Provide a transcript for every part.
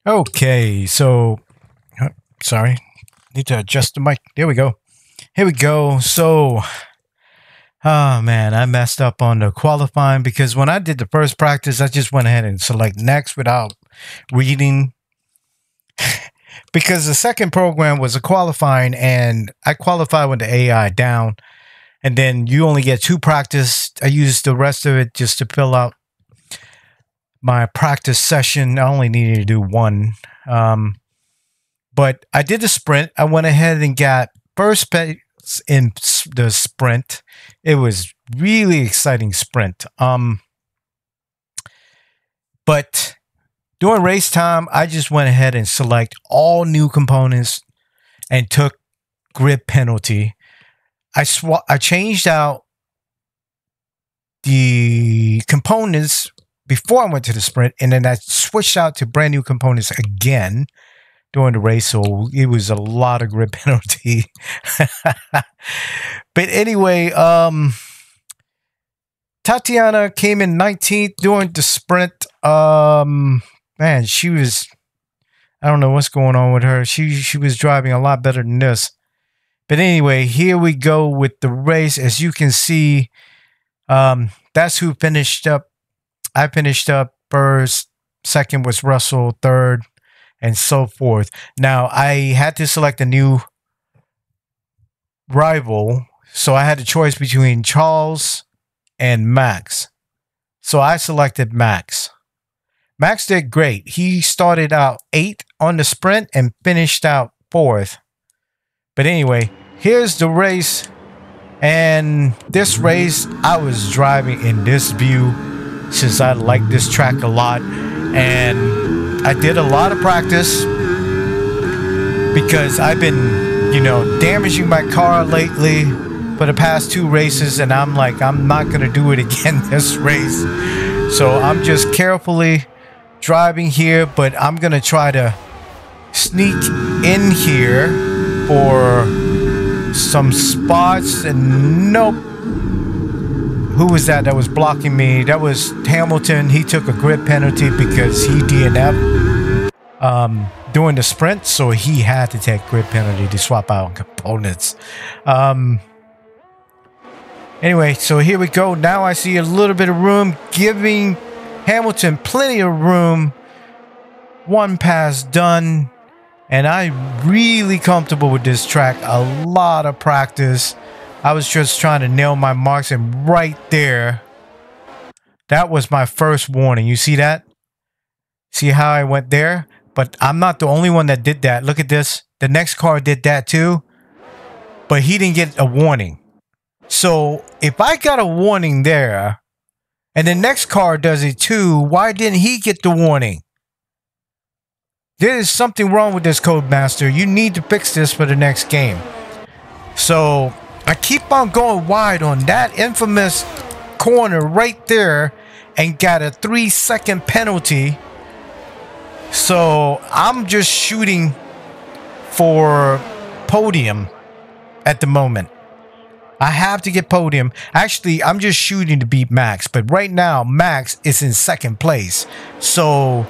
Okay, so uh, sorry, need to adjust the mic. There we go. Here we go. So, oh man, I messed up on the qualifying because when I did the first practice, I just went ahead and select next without reading because the second program was a qualifying and I qualified with the AI down, and then you only get two practice. I used the rest of it just to fill out my practice session. I only needed to do one. Um, but I did the sprint. I went ahead and got first place in the sprint. It was really exciting sprint. But during race time, I just went ahead and select all new components and took grid penalty. I changed out the components before I went to the sprint, and then I switched out to brand new components again during the race, so it was a lot of grid penalty. But anyway, Tatiana came in 19th during the sprint. Man, she was, I don't know what's going on with her. She was driving a lot better than this. But anyway, here we go with the race. As you can see, that's who finished up. I finished up first, second was Russell, third, and so forth. Now, I had to select a new rival, so I had a choice between Charles and Max. So I selected Max. Max did great. He started out 8th on the sprint and finished out 4th. But anyway, here's the race. And this race, I was driving in this view since I like this track a lot, and I did a lot of practice because I've been, damaging my car lately for the past 2 races, and I'm like, I'm not gonna do it again this race. So I'm just carefully driving here, but I'm gonna try to sneak in here for some spots, and nope. Who was that was blocking me? That was Hamilton. He took a grid penalty because he DNF during the sprint, so he had to take grid penalty to swap out components. Anyway, so here we go. Now I see a little bit of room, giving Hamilton plenty of room. 1 pass done, and I'm really comfortable with this track. A lot of practice. I was just trying to nail my marks, and right there, that was my first warning. You see that? See how I went there? But I'm not the only one that did that. Look at this. The next car did that too, but he didn't get a warning. So if I got a warning there, and the next car does it too, why didn't he get the warning? There is something wrong with this Codemaster. You need to fix this for the next game. So I keep on going wide on that infamous corner right there and got a 3-second penalty. So I'm just shooting for podium at the moment. I have to get podium. Actually, I'm just shooting to beat Max. But right now, Max is in 2nd place. So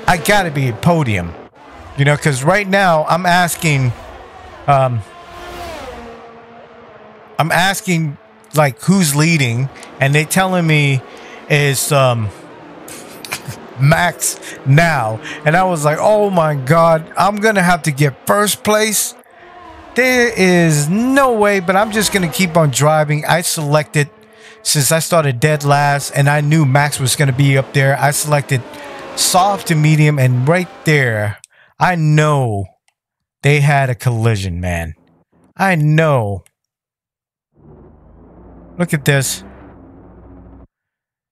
I got to be at podium. Because right now I'm asking... I'm asking like who's leading, and they telling me is Max now, and I was like, oh my god, I'm gonna have to get 1st place. There is no way, but I'm just gonna keep on driving. I selected, since I started dead last and I knew Max was gonna be up there, I selected soft to medium, and right there I know they had a collision, man. I know. Look at this.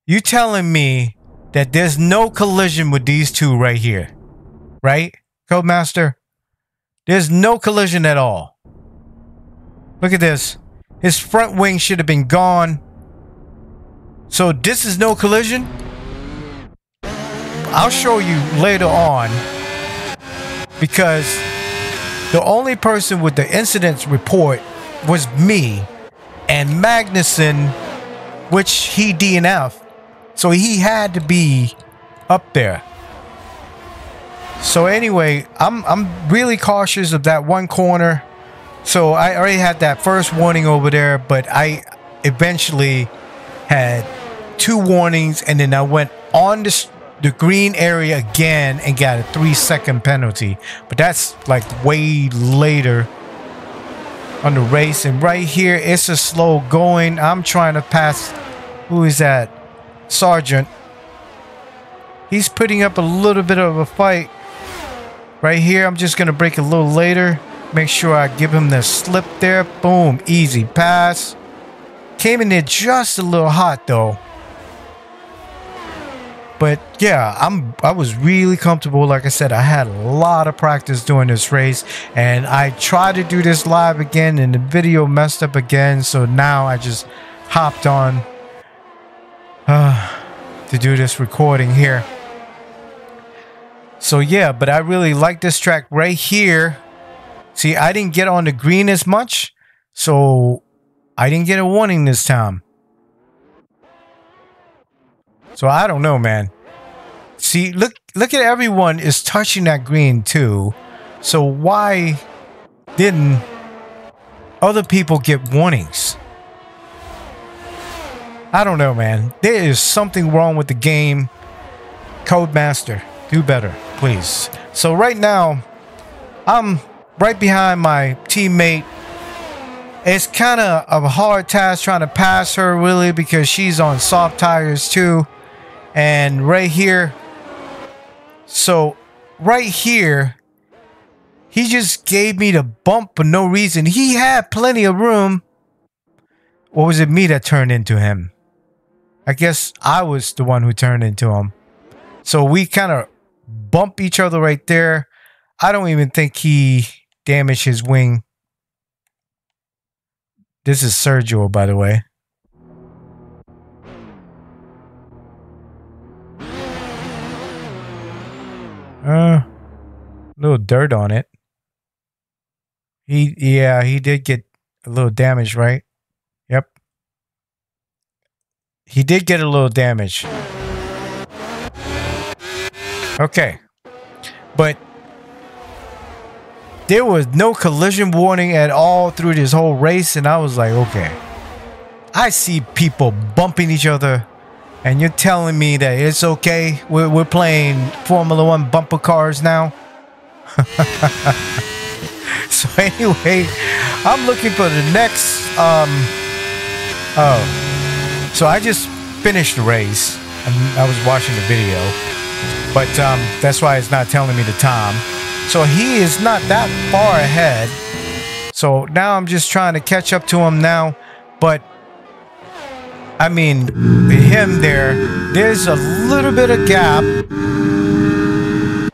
You telling me that there's no collision with these two right here, right, Codemaster? There's no collision at all. Look at this. His front wing should have been gone. So this is no collision? I'll show you later on, because the only person with the incident report was me and Magnuson, which he DNF. So he had to be up there. So anyway, I'm really cautious of that one corner. So I already had that first warning over there, but I eventually had 2 warnings, and then I went on the green area again and got a 3-second penalty. But that's like way later on the race. And right here, it's a slow going. I'm trying to pass. Who is that? Sergeant. He's putting up a little bit of a fight. Right here, I'm just going to brake a little later. Make sure I give him the slip there. Boom. Easy pass. Came in there just a little hot though. But yeah, I was really comfortable. Like I said, I had a lot of practice doing this race, and I tried to do this live again and the video messed up again. So now I just hopped on to do this recording here. So yeah, but I really like this track right here. See, I didn't get on the green as much, so I didn't get a warning this time. So I don't know, man. See, look at everyone is touching that green too. So why didn't other people get warnings? I don't know, man. There is something wrong with the game. Codemaster, do better, please. So right now, I'm right behind my teammate. It's kind of a hard task trying to pass her, really, because she's on soft tires too. And right here, so right here, he just gave me the bump for no reason. He had plenty of room. Or was it me that turned into him? I guess I was the one who turned into him. So we kind of bump each other right there. I don't even think he damaged his wing. This is Sergio, by the way. Little dirt on it. Yeah, he did get a little damage, right? Yep. He did get a little damage. Okay. But there was no collision warning at all through this whole race, and I was like, okay. I see people bumping each other, and you're telling me that it's okay? We're playing Formula One bumper cars now? So anyway, I'm looking for the next, so I just finished the race. I was watching the video, but that's why it's not telling me the time. So he is not that far ahead. So now I'm just trying to catch up to him now. But I mean, him there's a little bit of gap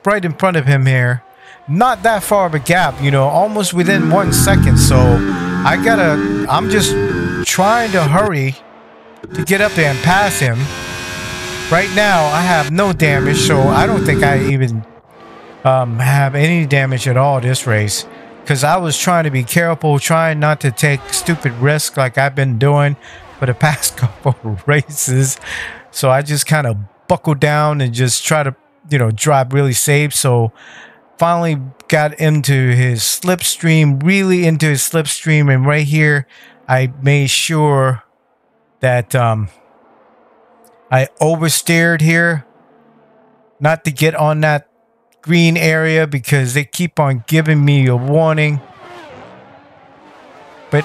right in front of him here. Not that far of a gap, you know, almost within 1 second. So I'm just trying to hurry to get up there and pass him. Right now, I have no damage, so I don't think I even have any damage at all this race, because I was trying to be careful, trying not to take stupid risks like I've been doing for the past couple of races. So I just kind of buckled down and just try to, you know, drive really safe. So finally got into his slipstream, really into his slipstream, and right here I made sure that I oversteered here, not to get on that green area, because they keep on giving me a warning. But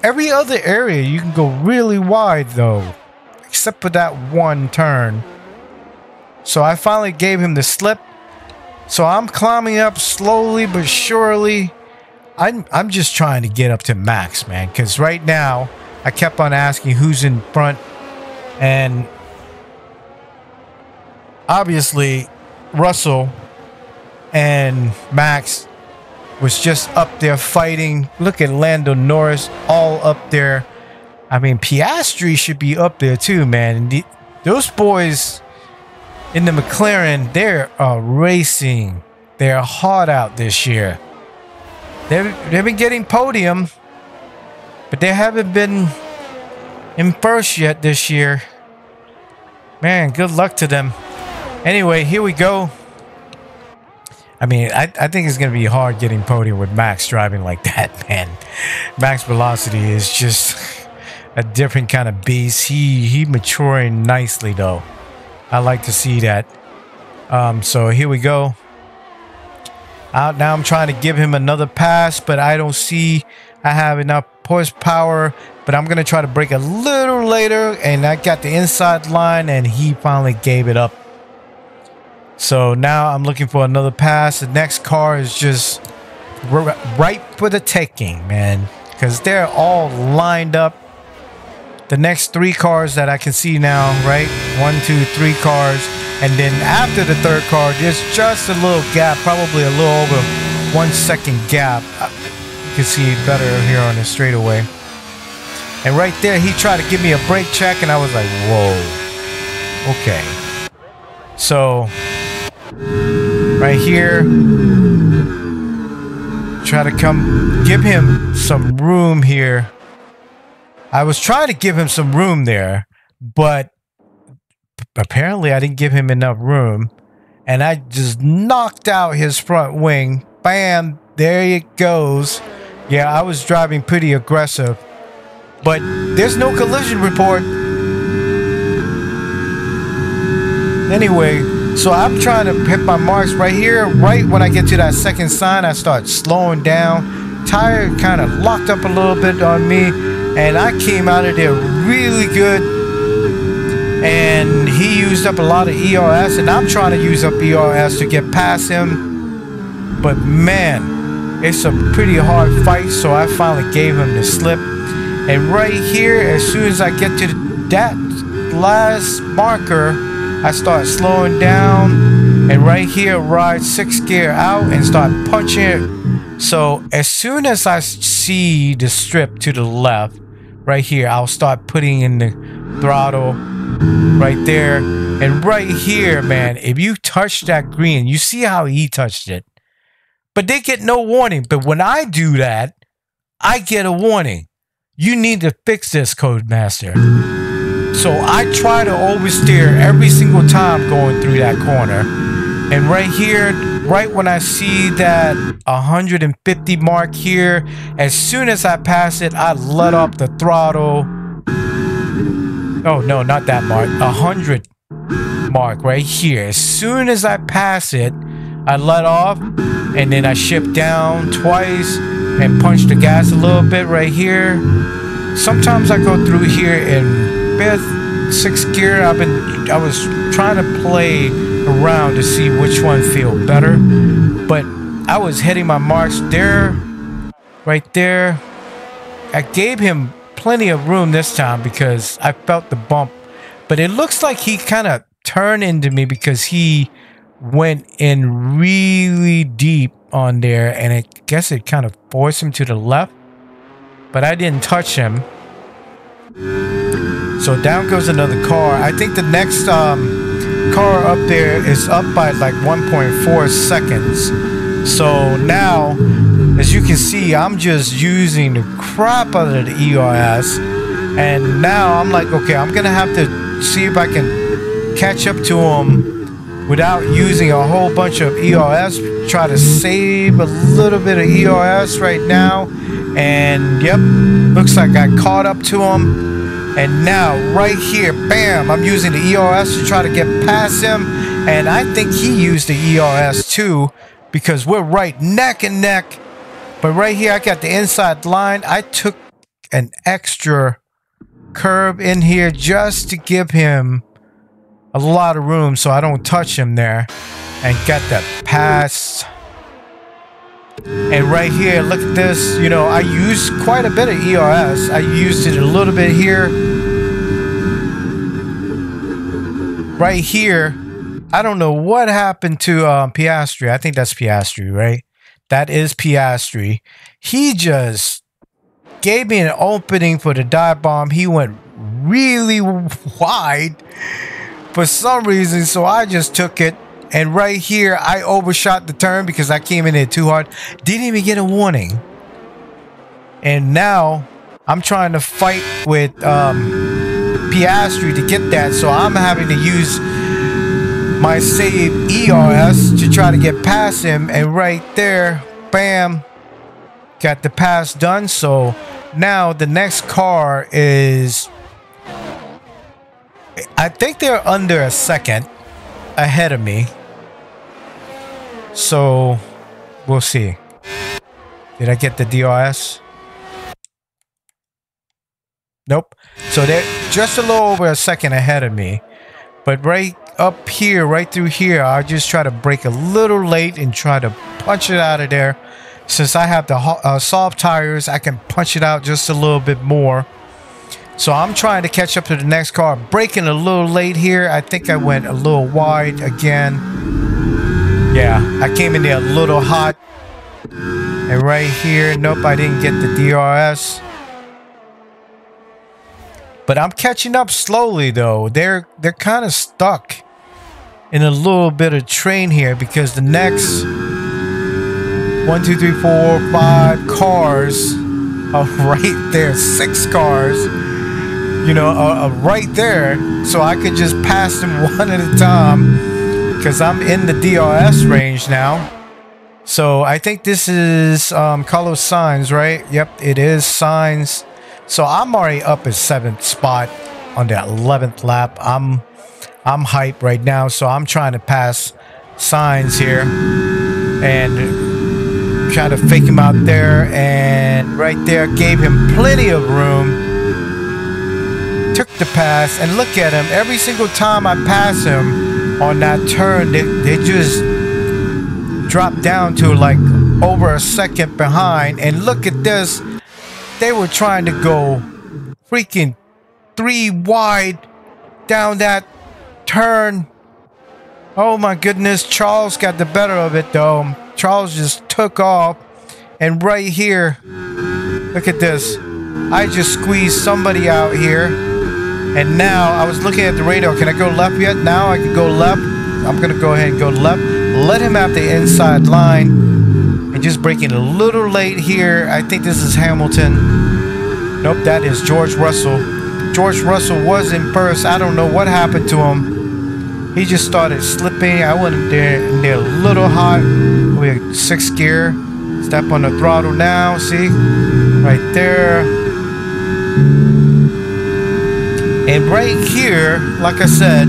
every other area you can go really wide though, except for that one turn. So I finally gave him the slip. So I'm climbing up slowly but surely. I'm just trying to get up to max, man, because right now I kept on asking who's in front, and obviously Russell and Max was just up there fighting. Look at Lando Norris all up there. I mean, Piastri should be up there too, man. And those boys in the McLaren, they're racing. They're hard out this year. They've been getting podium, but they haven't been in first yet this year. Man, good luck to them. Anyway, here we go. I mean, I think it's going to be hard getting podium with Max driving like that, man. Max Velocity is just a different kind of beast. He maturing nicely, though. I like to see that. So here we go. Out now, I'm trying to give him another pass, but I don't see I have enough horsepower. But I'm going to try to break a little later, and I got the inside line, and he finally gave it up. So now I'm looking for another pass. The next car is just right for the taking, man, because they're all lined up. The next 3 cars that I can see now, right? 1, 2, 3 cars. And then after the third car, there's just a little gap, probably a little over 1 second gap. You can see it better here on the straightaway. And right there, he tried to give me a brake check, and I was like, whoa. Okay. So right here, try to give him some room here. I was trying to give him some room there, but apparently I didn't give him enough room, and I just knocked out his front wing. Bam, there it goes. Yeah, I was driving pretty aggressive, but there's no collision report. Anyway, so I'm trying to hit my marks right here. Right when I get to that second sign, I start slowing down. Tire kind of locked up a little bit on me, and I came out of there really good. And he used up a lot of ERS, and I'm trying to use up ERS to get past him. But man, it's a pretty hard fight, so I finally gave him the slip. And right here, as soon as I get to that last marker, I start slowing down, and right here, ride 6th gear out and start punching it. So as soon as I see the strip to the left, right here, I'll start putting in the throttle right there. And right here, man, if you touch that green, you see how he touched it. But they get no warning. But when I do that, I get a warning. You need to fix this, Codemaster. So I try to oversteer every single time going through that corner. And right here, right when I see that 150 mark here, as soon as I pass it, I let off the throttle. Oh, no, not that mark. 100 mark right here. As soon as I pass it, I let off, and then I shift down twice and punch the gas a little bit right here. Sometimes I go through here in 5th, 6th gear. I was trying to play around to see which one feel better, but I was hitting my marks there, right there. I gave him plenty of room this time because I felt the bump, but it looks like he kind of turned into me because he went in really deep on there, and I guess it kind of forced him to the left, but I didn't touch him. So down goes another car. I think the next car up there is up by like 1.4 seconds. So now, as you can see, I'm just using the crap out of the ERS, and now I'm like, okay, I'm gonna have to see if I can catch up to him without using a whole bunch of ERS. Try to save a little bit of ERS right now, and yep, looks like I caught up to him. And now right here, bam, I'm using the ERS to try to get past him, and I think he used the ERS too, because we're right neck and neck. But right here, I got the inside line. I took an extra curve in here just to give him a lot of room so I don't touch him there, and got that pass. And right here, look at this. You know, I used quite a bit of ERS. I used it a little bit here. Right here, I don't know what happened to Piastri. I think that's Piastri, right? That is Piastri. He just gave me an opening for the dive bomb. He went really wide for some reason, so I just took it. And right here, I overshot the turn because I came in it too hard. Didn't even get a warning. And now I'm trying to fight with Piastri to get that. So I'm having to use my save ERS to try to get past him, and right there, bam, got the pass done. So now the next car is, I think they're under a second ahead of me. So we'll see. Did I get the DRS? Nope. So they're just a little over a second ahead of me. But right up here, right through here, I'll just try to brake a little late and try to punch it out of there. Since I have the soft tires, I can punch it out just a little bit more. So I'm trying to catch up to the next car. Braking a little late here. I think I went a little wide again. Yeah, I came in there a little hot. And right here, nope, I didn't get the DRS. But I'm catching up slowly though. They're kind of stuck in a little bit of train here because the next 1, 2, 3, 4, 5 cars are right there. 6 cars, you know, are right there. So I could just pass them one at a time because I'm in the DRS range now. So I think this is Carlos Sainz, right? Yep, it is Sainz. So I'm already up at 7th spot on the 11th lap. I'm hyped right now, so I'm trying to pass Sainz here and try to fake him out there. And right there, gave him plenty of room. Took the pass, and look at him. Every single time I pass him on that turn, they just drop down to like over a second behind. And look at this. They were trying to go freaking 3 wide down that turn. Oh my goodness. Charles got the better of it though. Charles just took off. And right here, look at this. I just squeezed somebody out here. And now I was looking at the radio. Can I go left yet? Now I can go left. I'm going to go ahead and go left. Let him have the inside line. And just braking a little late here. I think this is Hamilton. Nope, that is George Russell. George Russell was in first. I don't know what happened to him. He just started slipping. I went in there a little hot. We had 6th gear. Step on the throttle now. See? Right there. And right here, like I said,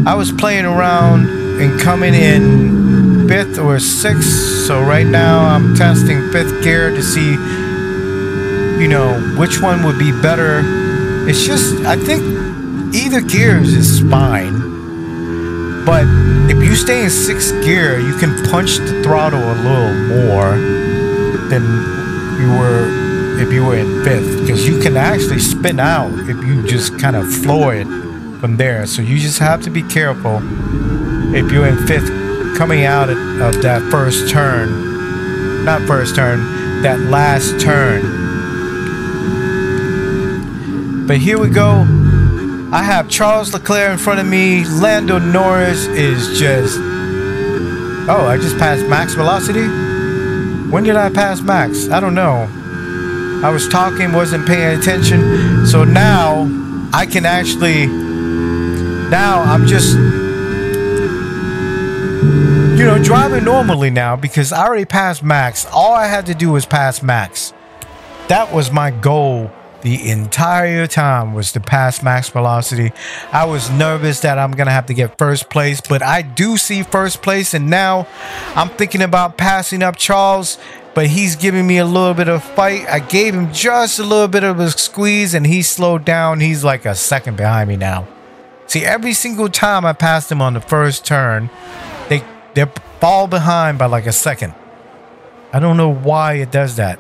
I was playing around and coming in 5th or 6th. So right now I'm testing 5th gear to see, you know, which one would be better. It's just, I think either gears is fine. But if you stay in 6th gear, you can punch the throttle a little more than you were if you were in 5th. Because you can actually spin out if you just kind of floor it from there. So you just have to be careful if you're in 5th coming out of that first turn. Not first turn, that last turn. But here we go. I have Charles Leclerc in front of me. Lando Norris is just... Oh, I just passed max velocity? When did I pass max? I don't know. I was talking, wasn't paying attention. So now I can actually... Now I'm just... You know, driving normally now because I already passed max. All I had to do was pass max. That was my goal the entire time, was to pass max velocity. I was nervous that I'm going to have to get first place, but I do see first place. And now I'm thinking about passing up Charles, but he's giving me a little bit of fight. I gave him just a little bit of a squeeze and he slowed down. He's like a second behind me now. See, every single time I passed him on the first turn, they fall behind by like a second. I don't know why it does that.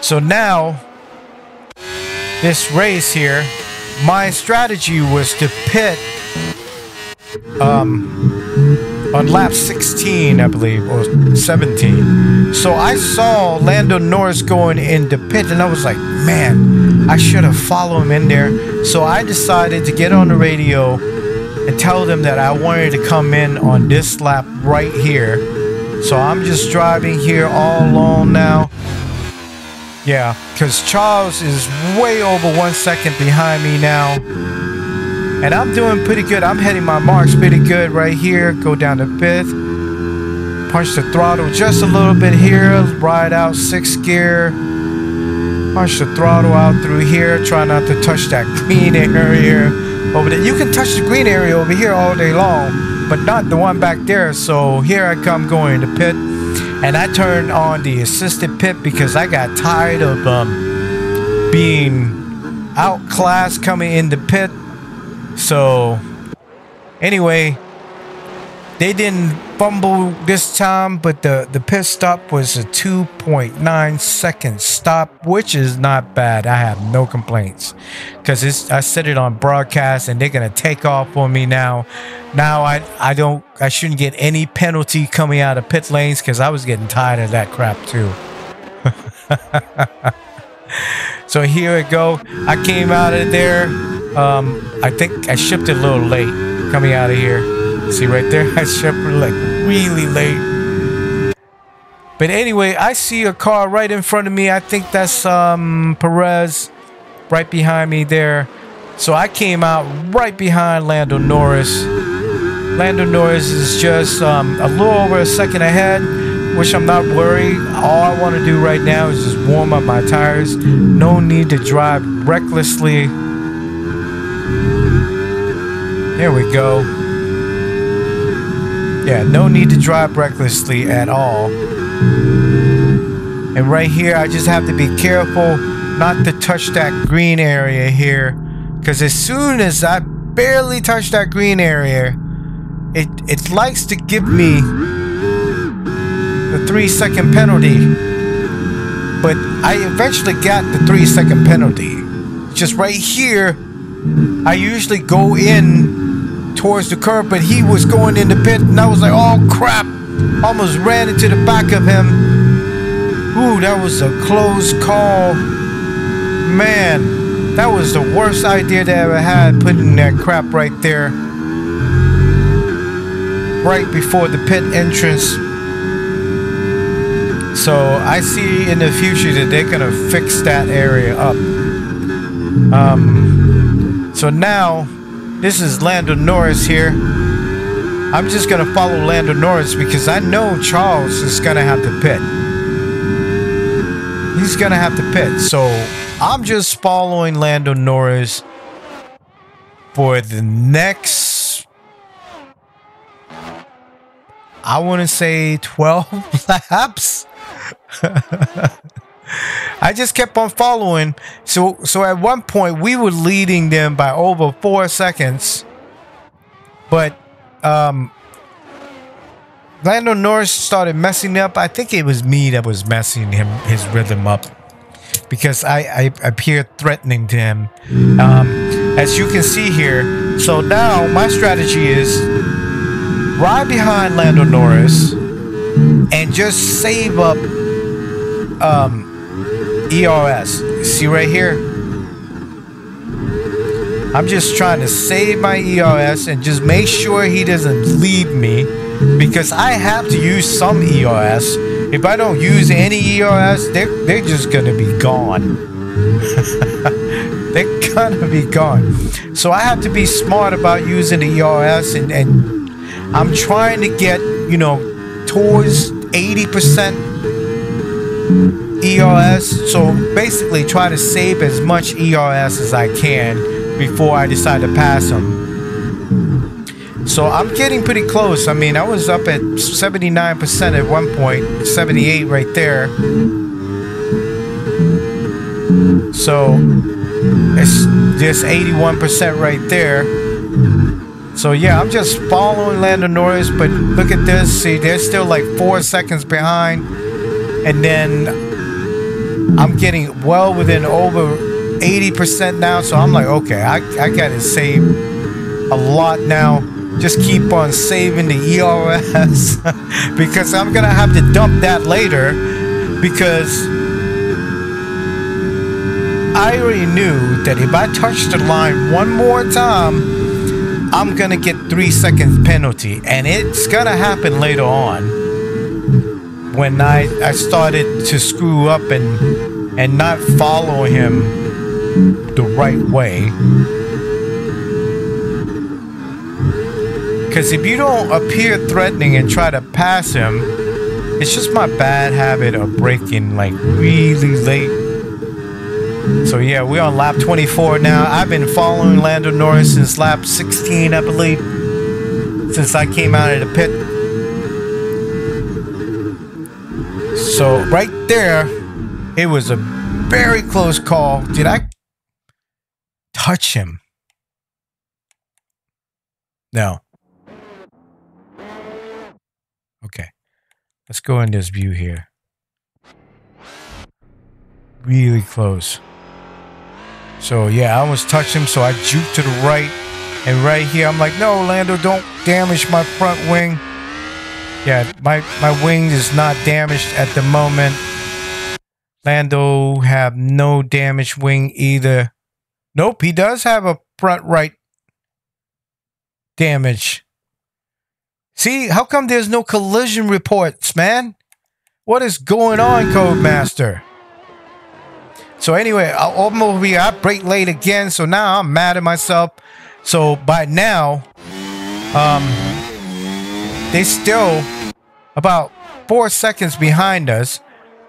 So now, this race here, my strategy was to pit on lap 16, I believe, or 17. So I saw Lando Norris going into pit, and I was like, man, I should have followed him in there. So I decided to get on the radio and tell them that I wanted to come in on this lap right here. So I'm just driving here all alone now. Yeah, because Charles is way over 1 second behind me now. And I'm doing pretty good. I'm hitting my marks pretty good right here. Go down to 5th. Punch the throttle just a little bit here. Ride out 6th gear. Punch the throttle out through here. Try not to touch that green area over there. You can touch the green area over here all day long, but not the one back there. So here I come going to pit. And I turned on the assisted pit because I got tired of being outclassed coming in the pit. So anyway, they didn't fumble this time, but the pit stop was a 2.9 second stop, which is not bad. I have no complaints because I set it on broadcast and they're gonna take off on me now. Now I shouldn't get any penalty coming out of pit lanes because I was getting tired of that crap too. So here we go. I came out of there. I think I shipped it a little late coming out of here. See right there? I shipped it like really late. But anyway, I see a car right in front of me. I think that's Perez right behind me there. So I came out right behind Lando Norris. Lando Norris is just a little over a second ahead, which I'm not worried. All I want to do right now is just warm up my tires. No need to drive recklessly. There we go. Yeah, no need to drive recklessly at all. And right here, I just have to be careful not to touch that green area here. Because as soon as I barely touch that green area, it likes to give me the 3-second penalty. But I eventually got the 3-second penalty. Just right here, I usually go in towards the curb, but he was going in the pit, and I was like, oh crap, almost ran into the back of him. Ooh, that was a close call. Man, that was the worst idea that I ever had, putting that crap right there, right before the pit entrance. So I see in the future that they're gonna fix that area up. So now this is Lando Norris here. I'm just gonna follow Lando Norris because I know Charles is gonna have to pit. He's gonna have to pit. So I'm just following Lando Norris for the next, I want to say 12 laps. I just kept on following. So at one point we were leading them by over 4 seconds. But Lando Norris started messing up. I think it was me that was messing his rhythm up, because I appeared threatening to him. As you can see here. So now my strategy is ride behind Lando Norris and just save up ERS. See right here? I'm just trying to save my ERS and just make sure he doesn't leave me, because I have to use some ERS. If I don't use any ERS, they're just gonna be gone. They're gonna be gone. So I have to be smart about using the ERS, and I'm trying to get, you know, towards 80% ERS. So basically try to save as much ERS as I can before I decide to pass them. So I'm getting pretty close. I mean, I was up at 79% at one point, 78 right there. So it's just 81% right there. So yeah, I'm just following Lando Norris, but look at this. See, they're still like 4 seconds behind. And then I'm getting well within over 80% now. So I'm like, okay, I gotta save a lot now. Just keep on saving the ERS because I'm gonna have to dump that later, because I already knew that if I touch the line one more time, I'm gonna get 3 seconds penalty, and it's gonna happen later on when I started to screw up and not follow him the right way. Because if you don't appear threatening and try to pass him, it's just my bad habit of braking like really late. So yeah, we're on lap 24 now. I've been following Lando Norris since lap 16, I believe, since I came out of the pit. So right there, it was a very close call. Did I touch him? No. Okay. Let's go in this view here. Really close. So yeah, I almost touched him, so I juked to the right. And right here, I'm like, no, Lando, don't damage my front wing. Yeah, my wing is not damaged at the moment. Lando have no damaged wing either. Nope, he does have a front right damage. See, how come there's no collision reports, man? What is going on, Codemaster? So anyway, I'm over here. I brake late again, so now I'm mad at myself. So by now, they still about 4 seconds behind us,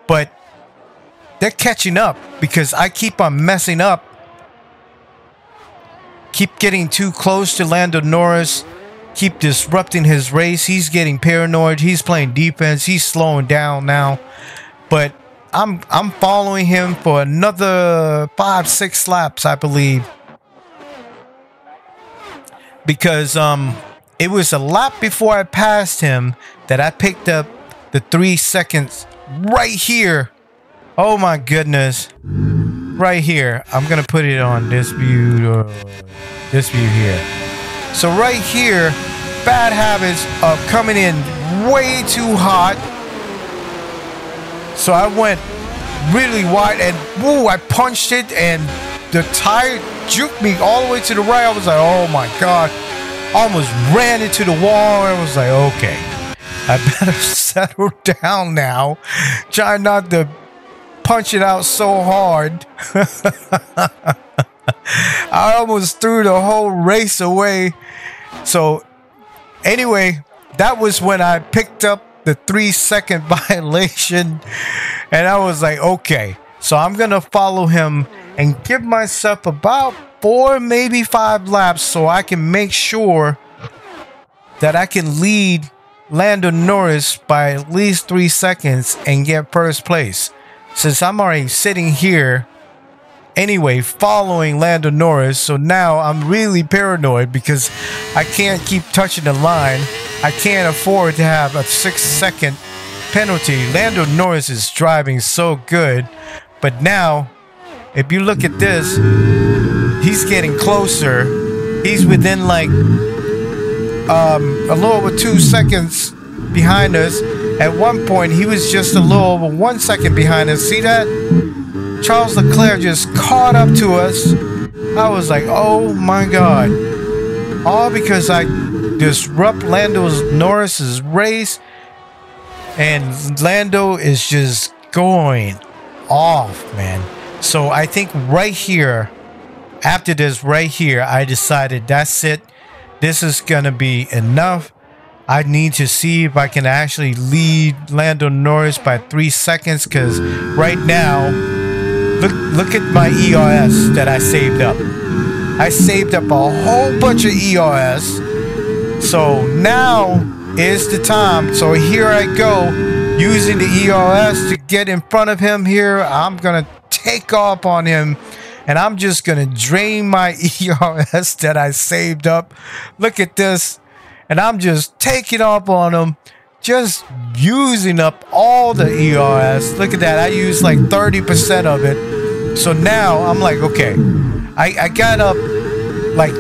but they're catching up because I keep on messing up. Keep getting too close to Lando Norris. Keep disrupting his race. He's getting paranoid. He's playing defense. He's slowing down now. But I'm following him for another 5-6 laps, I believe. Because it was a lap before I passed him that I picked up the 3 seconds right here. Oh my goodness. Right here. I'm going to put it on this view. This view here. So right here, bad habits of coming in way too hot. So I went really wide and woo, I punched it and the tire juked me all the way to the right. I was like, oh my God. I almost ran into the wall and I was like, okay, I better settle down now. Try not to punch it out so hard. I almost threw the whole race away. So anyway, that was when I picked up the 3-second violation. And I was like, okay, so I'm going to follow him and give myself about 4, maybe 5 laps so I can make sure that I can lead Lando Norris by at least 3 seconds and get first place. Since I'm already sitting here anyway, following Lando Norris, so now I'm really paranoid because I can't keep touching the line. I can't afford to have a 6-second penalty. Lando Norris is driving so good, but now, if you look at this, he's getting closer. He's within like a little over 2 seconds behind us. At one point, he was just a little over 1 second behind us. See that? Charles Leclerc just caught up to us. I was like, oh my God. All because I disrupt Lando Norris's race. And Lando is just going off, man. So I think right here, after this right here, I decided that's it. This is going to be enough. I need to see if I can actually lead Lando Norris by 3 seconds. Because right now, look at my ERS that I saved up. I saved up a whole bunch of ERS. So now is the time. So here I go, using the ERS to get in front of him here. I'm going to take off on him. And I'm just going to drain my ERS that I saved up. Look at this. And I'm just taking off on him. Just using up all the ERS. Look at that. I used like 30% of it. So now I'm like, okay. I got up like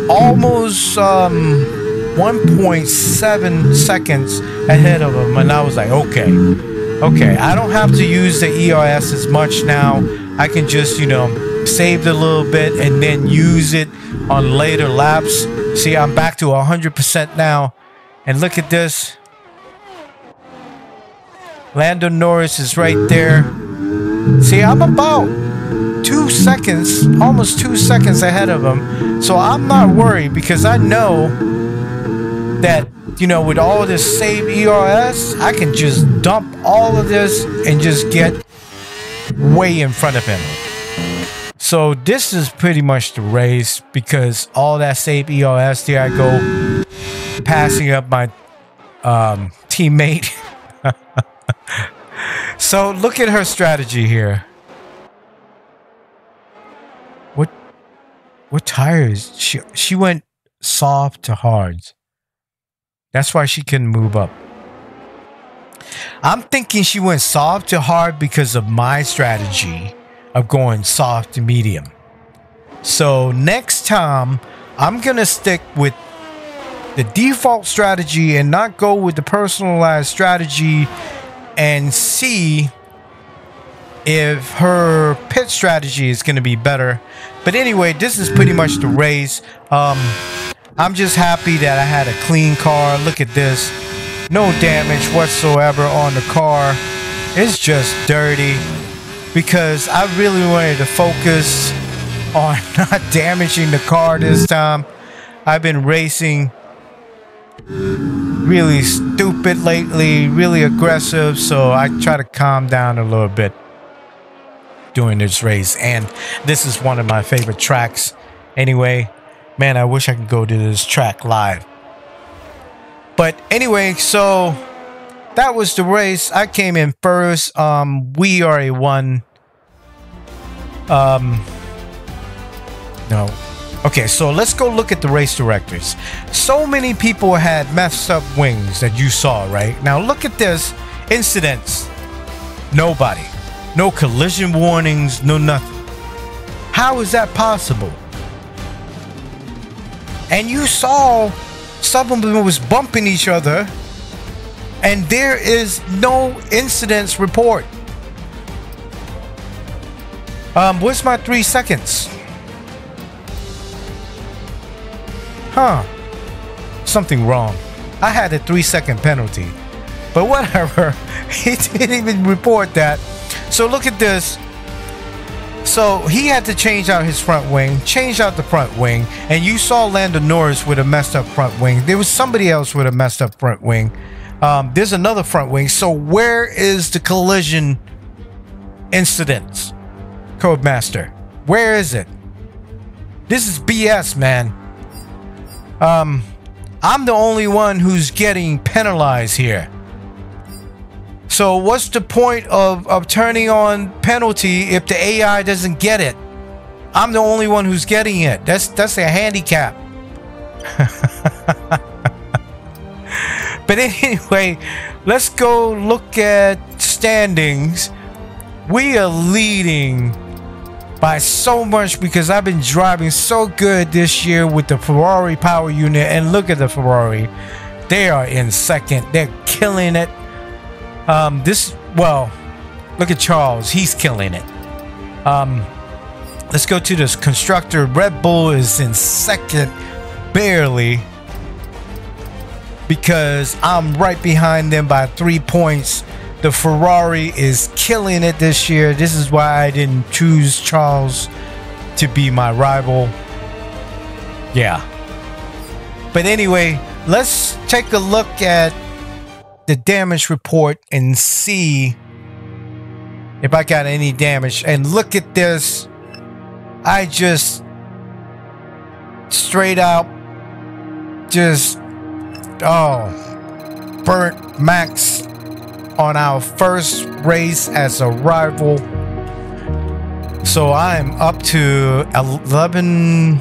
almost 1.7 seconds ahead of him. And I was like, okay. Okay, I don't have to use the ERS as much now. I can just, you know, save it a little bit and then use it on later laps. See, I'm back to 100% now. And look at this. Lando Norris is right there. See, I'm about 2 seconds, almost 2 seconds ahead of him. So I'm not worried because I know that, you know, with all this save ERS, I can just dump all of this and just get way in front of him. So this is pretty much the race, because all that save ERS, there I go, passing up my teammate. So look at her strategy here. What tires? She went soft to hards. That's why she couldn't move up. I'm thinking she went soft to hard because of my strategy of going soft to medium. So next time, I'm going to stick with the default strategy and not go with the personalized strategy, and see if her pit strategy is going to be better. But anyway, this is pretty much the race. I'm just happy that I had a clean car. Look at this. No damage whatsoever on the car. It's just dirty, because I really wanted to focus on not damaging the car this time. I've been racing really stupid lately, really aggressive, so I try to calm down a little bit during this race. And this is one of my favorite tracks. Anyway, man, I wish I could go to this track live. But anyway, so that was the race. I came in first. We are a one. No. Okay, so let's go look at the race directors. So many people had messed up wings that you saw, right? Now look at this. Incidents. Nobody. No collision warnings, no nothing. How is that possible? And you saw some of them was bumping each other, and there is no incidents report. What's my 3 seconds? Huh. Something wrong. I had a 3-second penalty. But whatever. He didn't even report that. So look at this. So he had to change out his front wing, change out the front wing, and you saw Lando Norris with a messed up front wing. There was somebody else with a messed up front wing. There's another front wing. So where is the collision incidents? Codemaster, where is it? This is BS, man. I'm the only one who's getting penalized here. So what's the point of turning on penalty if the AI doesn't get it? I'm the only one who's getting it. That's a handicap. But anyway, let's go look at standings. We are leading by so much because I've been driving so good this year with the Ferrari power unit. And look at the Ferrari. They are in second. They're killing it. Well, look at Charles. He's killing it. Let's go to this constructor. Red Bull is in second, barely, because I'm right behind them by 3 points. The Ferrari is killing it this year. This is why I didn't choose Charles to be my rival. Yeah. But anyway, let's take a look at the damage report and see if I got any damage. And look at this. I just straight out just burnt max on our first race as a rival. So I'm up to 11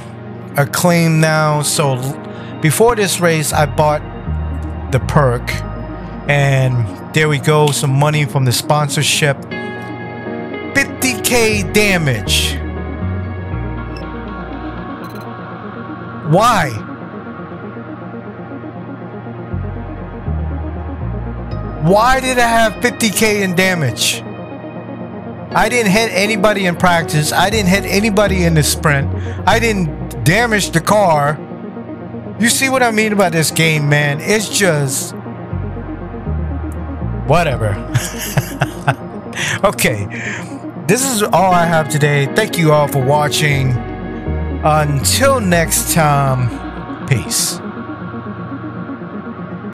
acclaim now. So before this race, I bought the perk, and there we go, some money from the sponsorship. 50k damage. Why? Why did I have 50k in damage? I didn't hit anybody in practice. I didn't hit anybody in the sprint. I didn't damage the car. You see what I mean about this game, man? It's just whatever. Okay, this is all I have today. Thank you all for watching. Until next time, peace.